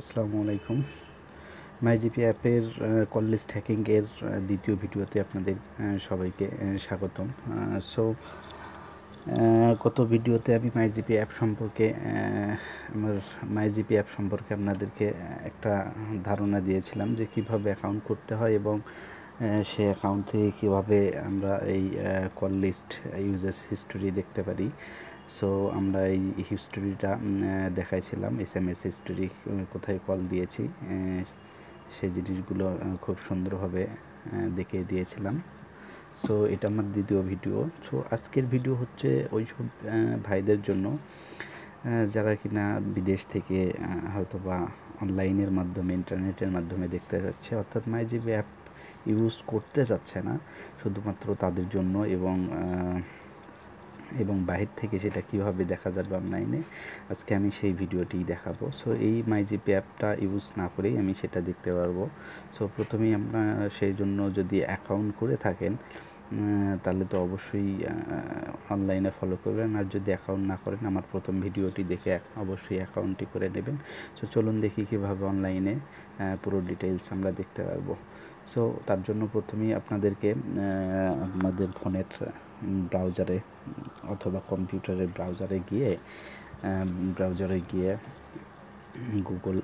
আসসালামু আলাইকুম। মাইজিপি অ্যাপের কল লিস্ট হ্যাকিং এর দ্বিতীয় ভিডিওতে আপনাদের সবাইকে স্বাগতম। সো গত ভিডিওতে আমি মাইজিপি অ্যাপ সম্পর্কে আমার মাইজিপি অ্যাপ সম্পর্কে আপনাদেরকে একটা ধারণা দিয়েছিলাম যে কিভাবে অ্যাকাউন্ট করতে হয় এবং সে অ্যাকাউন্ট থেকে কীভাবে আমরা এই কল লিস্ট ইউজার্স হিস্টোরি দেখতে পারি। সো আমরা এই হিস্টোরিটা দেখাইছিলাম, SMS হিস্টোরি, কোথায় কল দিয়েছি সেই জিনিসগুলো খুব সুন্দরভাবে দেখিয়ে দিয়েছিলাম। সো এটা আমার দ্বিতীয় ভিডিও। সো আজকের ভিডিও হচ্ছে ওইসব ভাইদের জন্য যারা কিনা বিদেশ থেকে হয়তো বা অনলাইনের মাধ্যমে, ইন্টারনেটের মাধ্যমে দেখতে যাচ্ছে, অর্থাৎ মাইজিপি অ্যাপ ইউজ করতে চাচ্ছে না, শুধুমাত্র তাদের জন্য। এবং বাহির থেকে সেটা কিভাবে দেখা যাবে অনলাইনে, আজকে আমি সেই ভিডিওটি দেখাবো। সো এই মাইজিপি অ্যাপটা ইউজ না করেই আমি সেটা দেখতে পারবো। সো প্রথমেই আপনারা সেই জন্য যদি অ্যাকাউন্ট করে থাকেন তাহলে তো অবশ্যই অনলাইনে ফলো করবেন, আর যদি অ্যাকাউন্ট না করেন আমার প্রথম ভিডিওটি দেখে অবশ্যই অ্যাকাউন্টটি করে নেবেন। সো চলুন দেখি কীভাবে অনলাইনে পুরো ডিটেইলস আমরা দেখতে পারবো। সো তার জন্য প্রথমেই আপনাদেরকে আপনাদের ফোনের ব্রাউজারে অথবা কম্পিউটারের ব্রাউজারে গিয়ে গুগল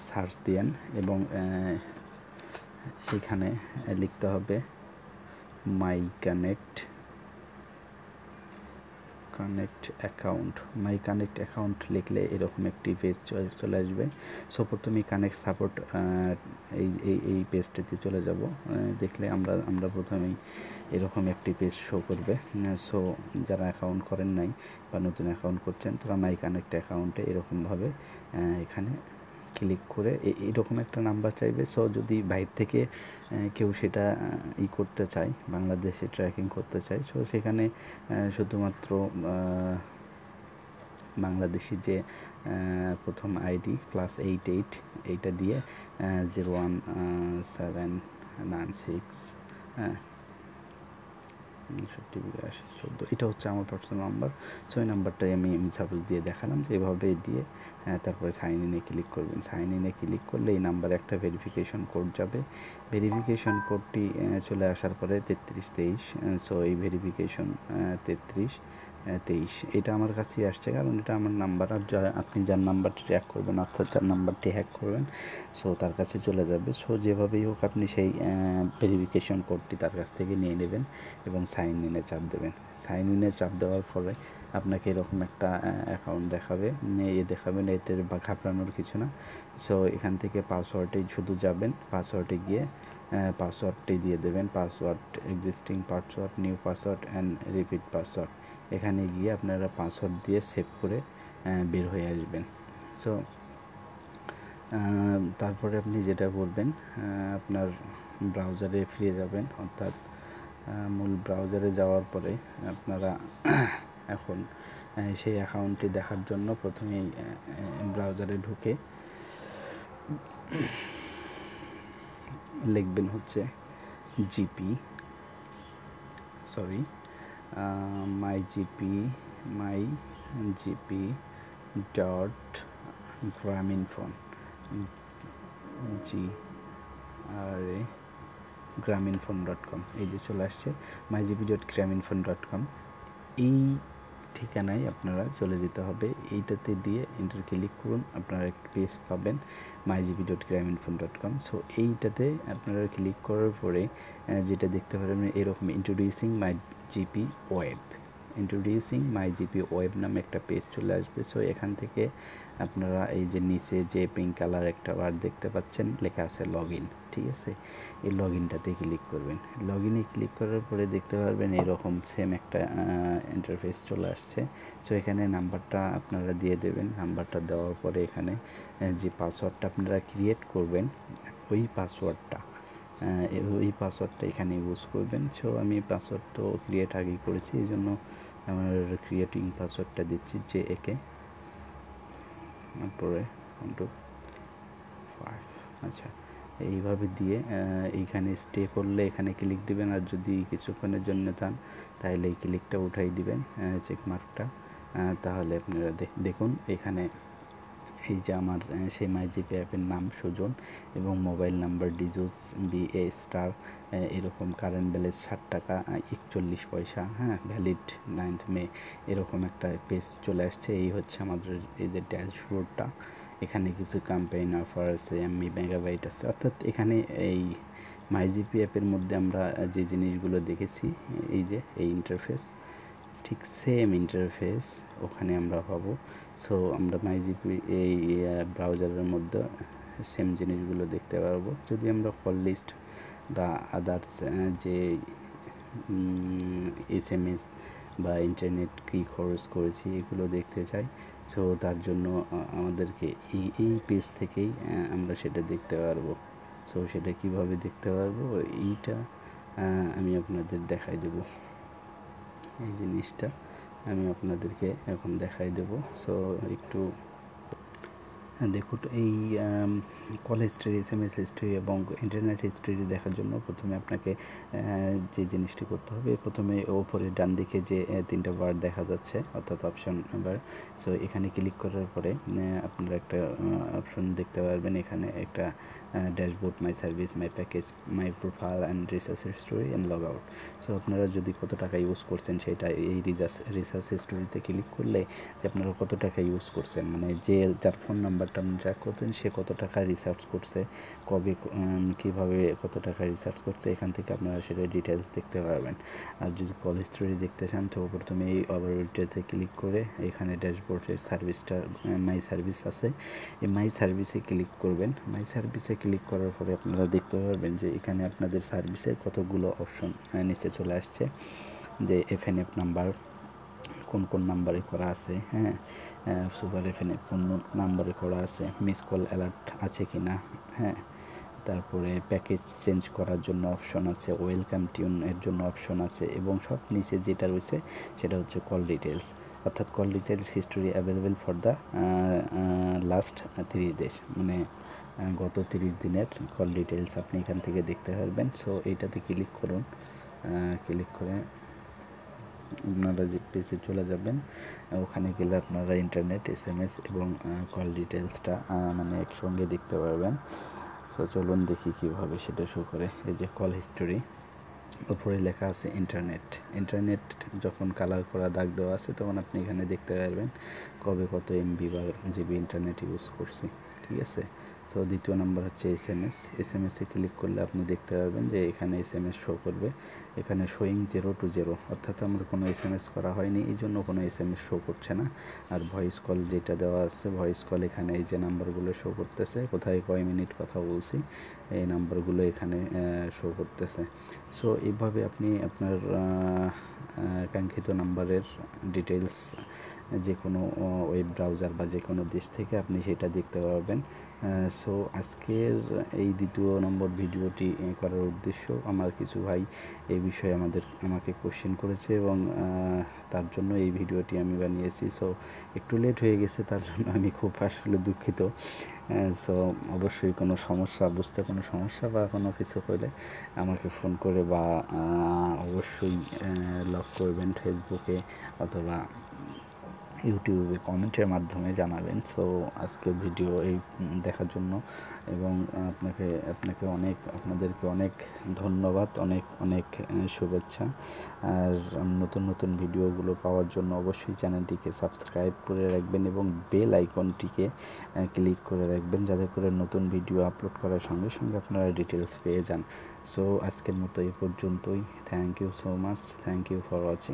সার্চ দিয়েন এবং এখানে লিখতে হবে মাই কানেক্ট অ্যাকাউন্ট লিখলে এরকম একটি পেজ চলে আসবে। সো প্রথমে কানেক্ট সাপোর্ট এই পেজটিতে চলে যাব। দেখলে আমরা প্রথমেই এরকম একটি পেজ শো করবে। সো যারা অ্যাকাউন্ট করেন নাই বা নতুন অ্যাকাউন্ট করছেন তারা মাই কানেক্ট অ্যাকাউন্টে এরকমভাবে এখানে ক্লিক করে এইরকম একটা নাম্বার চাইবে। সো যদি বাইরে থেকে কেউ সেটা করতে চায়, বাংলাদেশে ট্র্যাকিং করতে চায়, সো সেখানে শুধুমাত্র বাংলাদেশি যে প্রথম আইডি +88 এইটা দিয়ে 01796 14 এটা হচ্ছে আমার পার্সোনাল নাম্বার। সো এই নাম্বারটাই আমি সাপোজ দিয়ে দেখালাম যে এভাবে দিয়ে তারপরে সাইন ইনে ক্লিক করবেন। সাইন ইনে ক্লিক করলে এই নাম্বারে একটা ভেরিফিকেশন কোড যাবে। ভেরিফিকেশন কোডটি চলে আসার পরে 3323। সো এই ভেরিফিকেশন 3323 এটা আমার কাছে আসছে, কারণ এটা আমার নাম্বার। আর আপনি যার নাম্বারটি ট্র্যাক করবেন অর্থাৎ যার নাম্বারটি হ্যাক করবেন, সো তার কাছে চলে যাবে। সো যেভাবেই হোক আপনি সেই ভেরিফিকেশন কোডটি তার কাছ থেকে নিয়ে নেবেন এবং সাইন ইনে চাপ দেবেন। সাইন ইনে চাপ দেওয়ার পরে আপনাকে এরকম একটা অ্যাকাউন্ট দেখাবে, এটার বা ঘাবড়ানোর কিছু না। সো এখান থেকে পাসওয়ার্ডে শুধু যাবেন, পাসওয়ার্ডে গিয়ে পাসওয়ার্ডটি দিয়ে দেবেন। Password, existing password, new password and repeat password, এখানে গিয়ে আপনারা পাসওয়ার্ড দিয়ে সেভ করে বের হয়ে আসবেন। সো তারপরে আপনি যেটা করবেন, আপনার ব্রাউজারে ফিরে যাবেন, অর্থাৎ মূল ব্রাউজারে যাওয়ার পরে আপনারা এখন সেই অ্যাকাউন্টটি দেখার জন্য প্রথমেই ব্রাউজারে ঢুকে লিখবেন হচ্ছে mygp ডট গ্রামীণফোন গ্রামীণফোন.com, এই যে চলে আসছে mygp.graminphone.com। এই ঠিকানায় আপনারা চলে যেতে হবে। এইটাতে দিয়ে এন্টার ক্লিক করুন, আপনারা একটা পেজ পাবেন mygp.graminphone.com। সো এইটাতে আপনারা ক্লিক করার পরে যেটা দেখতে পারেন এরকম ইন্ট্রোডিউসিং মাই জিপি ওয়েব নামে একটা পেজ চলে আসবে। সো এখান থেকে আপনারা এই যে নিচে যে পিঙ্ক কালার একটা বার দেখতে পাচ্ছেন, লেখা আছে লগ ইন, ঠিক আছে? এই লগ ইনটাতে ক্লিক করবেন। লগ ইনে ক্লিক করার পরে দেখতে পারবেন এরকম সেম একটা ইন্টারফেস চলে আসছে। সো এখানে নাম্বারটা আপনারা দিয়ে দেবেন। নাম্বারটা দেওয়ার পরে এখানে যে পাসওয়ার্ডটা আপনারা ক্রিয়েট করবেন, ওই পাসওয়ার্ডটা এখানে ইউজ করবেন। সো আমি পাসওয়ার্ড তো ক্রিয়েট আগেই করেছি, এই জন্য আমার ক্রিয়েটিং পাসওয়ার্ডটা দিচ্ছি যে একে, তারপরে 125। আচ্ছা, এইভাবে দিয়ে এইখানে স্টে করলে এখানে ক্লিক দিবেন, আর যদি কিছুক্ষণের জন্য চান তাহলে এই ক্লিকটা উঠাই দিবেন, চেক মার্কটা। তাহলে আপনারা দেখুন এখানে এই যে আমার সেই মাইজিপি অ্যাপের নাম সুজন এবং মোবাইল নাম্বার ডিজোস BA* এরকম কারেন্ট ব্যালেন্স 60 টাকা 41 পয়সা, হ্যাঁ, ভ্যালিড 9th মে, এরকম একটা পেজ চলে আসছে। এই হচ্ছে আমাদের এই যে ড্যাশবোর্ডটা। এখানে কিছু ক্যাম্পেইন অফার আছে, এমবি মেগাবাইট আছে, অর্থাৎ এখানে এই মাইজিপি অ্যাপের মধ্যে আমরা যে জিনিসগুলো দেখেছি, এই যে এই ইন্টারফেস, ঠিক সেম ইন্টারফেস ওখানে আমরা পাবো। সো আমরা মাইজিপি এই ব্রাউজারের মধ্যে সেম জিনিসগুলো দেখতে পারবো। যদি আমরা কল লিস্ট বা আদার্স যে SMS বা ইন্টারনেট কী খরচ করেছি এগুলো দেখতে চাই, সো তার জন্য আমাদেরকে এই পেজ থেকেই আমরা সেটা দেখতে পারবো। সো সেটা কিভাবে দেখতে পারবো এইটা আমি আপনাদের দেখাই দেব। এই জিনিসটা আমি আপনাদেরকে এখন দেখাই দেব। সো একটু দেখুন, এই কল হিস্ট্রি, SMS হিস্ট্রি এবং ইন্টারনেট হিস্ট্রি দেখার জন্য প্রথমে আপনাকে যে জিনিসটি করতে হবে, প্রথমে ওপরে ডান দিকে যে 3টা বার দেখা যাচ্ছে, অর্থাৎ অপশন বার। সো এখানে ক্লিক করার পরে আপনারা একটা অপশন দেখতে পারবেন, এখানে একটা dashboard, my service, my package, my profile and research history and log out. So আপনারা যদি কত টাকা ইউজ করছেন সেটা এই রিসার্চ হিস্টোরিতে ক্লিক করলে যে আপনারা কত টাকা ইউজ করছেন, মানে যার ফোন নাম্বারটা আপনি ট্র্যাক করছেন সে কত টাকা রিসার্চ করছে, কবে, কীভাবে, কত টাকা রিসার্চ করছে, এখান থেকে আপনারা সেটা ডিটেলস দেখতে পারবেন। আর যদি কল হিস্টোরি দেখতে চান তো প্রথমে এই ওভারভিউতে ক্লিক করে এখানে ড্যাশবোর্ডের সার্ভিসটা মাই সার্ভিস আছে, এই মাই সার্ভিসে ক্লিক করবেন। মাই সার্ভিসে ক্লিক করার পরে আপনারা দেখতে পারবেন যে এখানে আপনাদের সার্ভিসের কতগুলো অপশন নিচে চলে আসছে, যে FNF নাম্বার কোন কোন নাম্বারে করা আছে, হ্যাঁ, সুপার FNF কোন নাম্বারে করা আছে, মিস কল অ্যালার্ট আছে কি না, হ্যাঁ, তারপরে প্যাকেজ চেঞ্জ করার জন্য অপশন আছে, ওয়েলকাম টিউন এর জন্য অপশন আছে, এবং সব নিচে যেটা রয়েছে সেটা হচ্ছে কল ডিটেলস, অর্থাৎ call details history available for the last 30 days, মানে গত 30 দিনের কল ডিটেলস আপনি এখান থেকে দেখতে পারবেন। সো এইটাতে ক্লিক করুন, ক্লিক করে আপনারা যে পেজে চলে যাবেন, ওখানে গেলে আপনারা ইন্টারনেট, SMS এবং কল ডিটেলসটা মানে একসঙ্গে দেখতে পারবেন। সো চলুন দেখি কিভাবে সেটা শো করে। এই যে কল হিস্টোরি, উপরে লেখা আছে ইন্টারনেট, ইন্টারনেট যখন কালার করা দাগ দেওয়া আছে তখন আপনি এখানে দেখতে পারবেন কবে কত MB বা GB ইন্টারনেট ইউজ করছি, ঠিক আছে। সো দ্বিতীয় নাম্বার হচ্ছে SMS এ ক্লিক করলে আপনি দেখতে পারবেন যে এখানে SMS শো করবে, এখানে শোয়িং 0 to 0, অর্থাৎ আমার কোনো SMS করা হয়নি, এই জন্য কোনো SMS শো করছে না। আর ভয়েস কল যেটা দেওয়া আছে, ভয়েস কল এখানে এই যে নাম্বারগুলো শো করতেছে, কোথায় কয় মিনিট কথা বলছি এই নাম্বারগুলো এখানে শো করতেছে। সো এইভাবে আপনি আপনার কাঙ্ক্ষিত নাম্বারের ডিটেলস যে কোনো ওয়েব ব্রাউজার বা যে কোনো দেশ থেকে আপনি সেটা দেখতে পারবেন। সো আজকের এই দ্বিতীয় নম্বর ভিডিওটি করার উদ্দেশ্য, আমার কিছু ভাই এই বিষয়ে আমাকে কোশ্চেন করেছে এবং তার জন্য এই ভিডিওটি আমি বানিয়েছি। সো একটু লেট হয়ে গেছে, তার জন্য আমি খুব আসলে দুঃখিত। সো অবশ্যই কোনো সমস্যা, বুঝতে কোনো সমস্যা বা কোনো কিছু হলে আমাকে ফোন করে বা অবশ্যই লক করবেন ফেসবুকে অথবা ইউটিউবে কমেন্টের মাধ্যমে জানাবেন। সো আজকের ভিডিও এই দেখার জন্য এবং আপনাদেরকে অনেক ধন্যবাদ, অনেক অনেক শুভেচ্ছা। আর নতুন নতুন ভিডিওগুলো পাওয়ার জন্য অবশ্যই চ্যানেলটিকে সাবস্ক্রাইব করে রাখবেন এবং বেল আইকনটিকে ক্লিক করে রাখবেন, যাতে করে নতুন ভিডিও আপলোড করার সঙ্গে সঙ্গে আপনারা ডিটেলস পেয়ে যান। সো আজকের মতো এই পর্যন্তই। Thank you so much, thank you for watching.